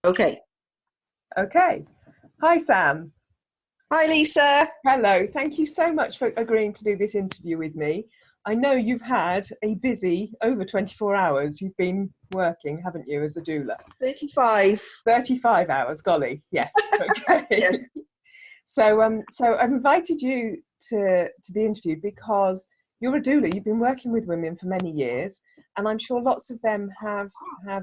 Okay. Okay. Hi, Sam. Hi, Lisa. Hello. Thank you so much for agreeing to do this interview with me. I know you've had a busy over 24 hours. You've been working, haven't you, as a doula? 35. 35 hours, golly. Yes. Okay. Yes. So I've invited you to be interviewed because you're a doula. You've been working with women for many years, and I'm sure lots of them have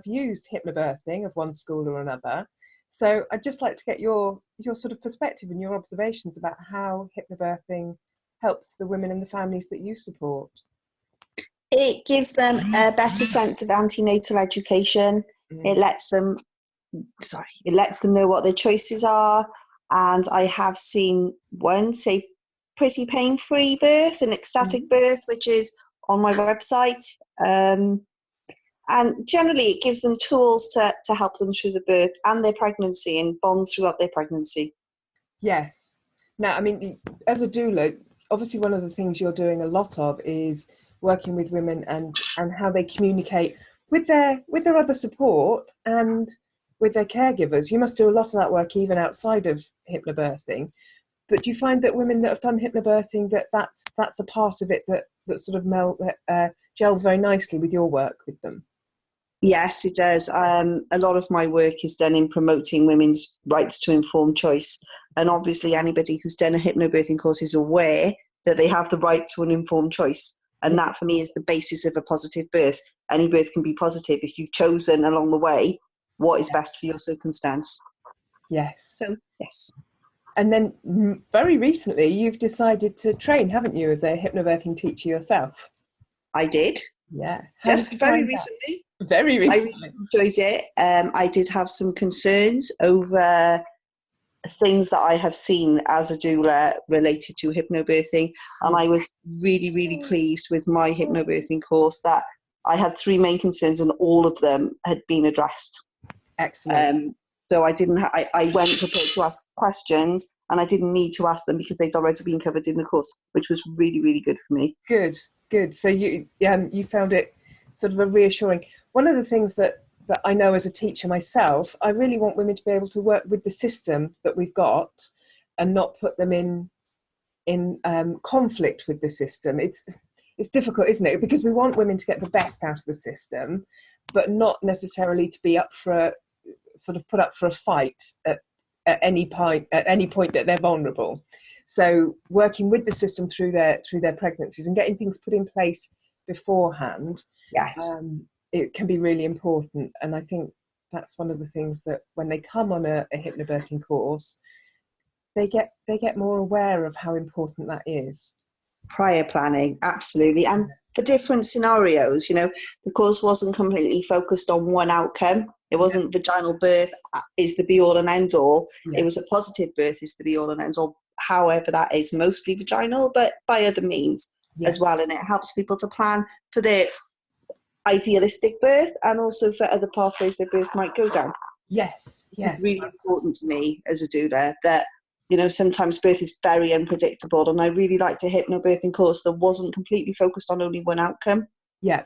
used hypnobirthing of one school or another. So I'd just like to get your sort of perspective and your observations about how hypnobirthing helps the women and the families that you support. It gives them a better sense of antenatal education. It Mm. lets them, it lets them know what their choices are. And I have seen one say pretty pain-free birth, an ecstatic Mm. birth, which is on my website. And generally, it gives them tools to help them through the birth and their pregnancy and bond throughout their pregnancy. Yes. Now, I mean, as a doula, obviously one of the things you're doing a lot of is working with women and how they communicate with their other support and with their caregivers. You must do a lot of that work even outside of hypnobirthing. But do you find that women that have done hypnobirthing that's a part of it that sort of gels very nicely with your work with them? Yes, it does. A lot of my work is done in promoting women's rights to informed choice. And obviously, anybody who's done a hypnobirthing course is aware that they have the right to an informed choice. And that, for me, is the basis of a positive birth. Any birth can be positive if you've chosen along the way what is best for your circumstance. Yes. So, yes, And then very recently, you've decided to train, haven't you, as a hypnobirthing teacher yourself? I did. Yeah. How did Just you very find that? recently. Very I really recently. enjoyed it. I did have some concerns over things that I have seen as a doula related to hypnobirthing, and I was really, really pleased with my hypnobirthing course that I had three main concerns and all of them had been addressed. Excellent. So I didn't. I went prepared to ask questions, and I didn't need to ask them because they'd already been covered in the course, which was really, really good for me. Good. Good. So you found it sort of a reassuring. One of the things that I know as a teacher myself, I really want women to be able to work with the system that we've got and not put them in conflict with the system. It's difficult, isn't it? Because we want women to get the best out of the system, but not necessarily to be up for sort of put up for a fight at any point that they're vulnerable. So working with the system through their pregnancies and getting things put in place beforehand, Yes. it can be really important. And I think that's one of the things that when they come on a hypnobirthing course, they get more aware of how important that is. Prior planning, absolutely. And for different scenarios, the course wasn't completely focused on one outcome. It Yeah, wasn't vaginal birth is the be all and end all. yeah, It was a positive birth is the be all and end all. However, that is mostly vaginal, but by other means yeah. as well. And it helps people to plan for their idealistic birth and also for other pathways their birth might go down. Yes, It's yes. really important to me as a doula that sometimes birth is very unpredictable, and I really liked a hypnobirthing course that wasn't completely focused on only one outcome. Yeah,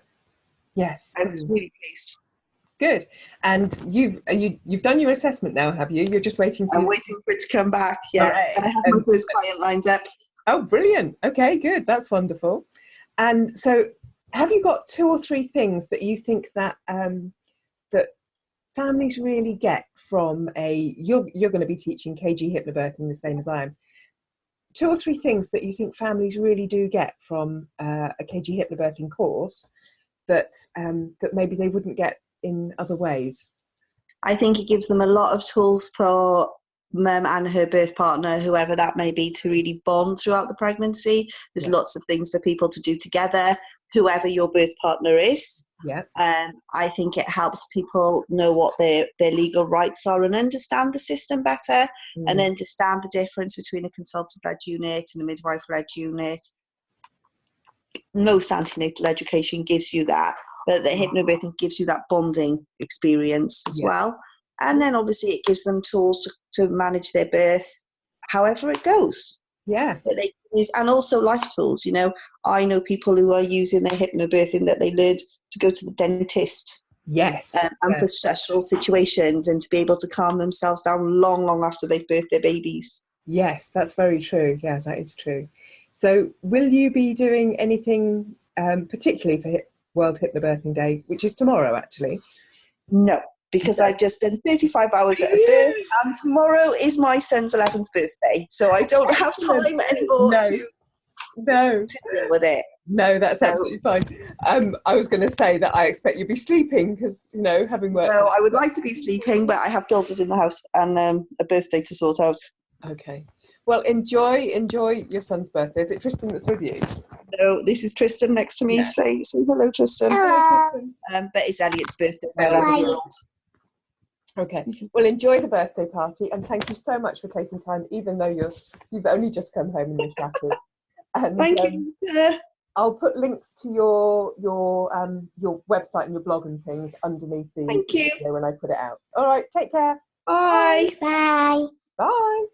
yes. I was really pleased. Good. And you've done your assessment now, have you? You're just waiting for I'm your... waiting for it to come back. Yeah, I Hooray. have my first client lined up. Oh, brilliant. Okay, good. That's wonderful. And so, have you got two or three things that you think that that families really get from you're going to be teaching KG hypnobirthing the same as I am. Two or three things that you think families really do get from a KG hypnobirthing course that that maybe they wouldn't get in other ways. I think it gives them a lot of tools for mum and her birth partner, whoever that may be, to really bond throughout the pregnancy. There's Yeah. lots of things for people to do together, whoever your birth partner is. Yeah. I think it helps people know what their legal rights are and understand the system better and understand the difference between a consultant-led unit and a midwife-led unit. Most antenatal education gives you that, but the hypnobirthing gives you that bonding experience as well. And then obviously it gives them tools to manage their birth however it goes. Yeah. That they can use, and also life tools. I know people who are using their hypnobirthing that they learned to go to the dentist Yes. And for stressful situations, and to be able to calm themselves down long, long after they've birthed their babies. Yes, that's very true. Yeah, that is true. So will you be doing anything particularly for World Hypnobirthing Day, which is tomorrow actually? No, because I've just done 35 hours at a birth, and tomorrow is my son's 11th birthday, so I don't have time anymore to deal with it. No, that's absolutely fine. I was going to say that I expect you'll be sleeping because, you know, having worked. No, I would like to be sleeping, but I have daughters in the house and a birthday to sort out. Okay. Well, enjoy your son's birthday. Is it Tristan that's with you? No, this is Tristan next to me. Yeah. Say hello, Tristan. Hello, Tristan. But it's Elliot's birthday, my 11-year-old. Okay. Well, enjoy the birthday party, and thank you so much for taking time, even though you've only just come home and you're shattered. And thank you. I'll put links to your website and your blog and things underneath the video when I put it out. All right. Take care. Bye. Bye. Bye.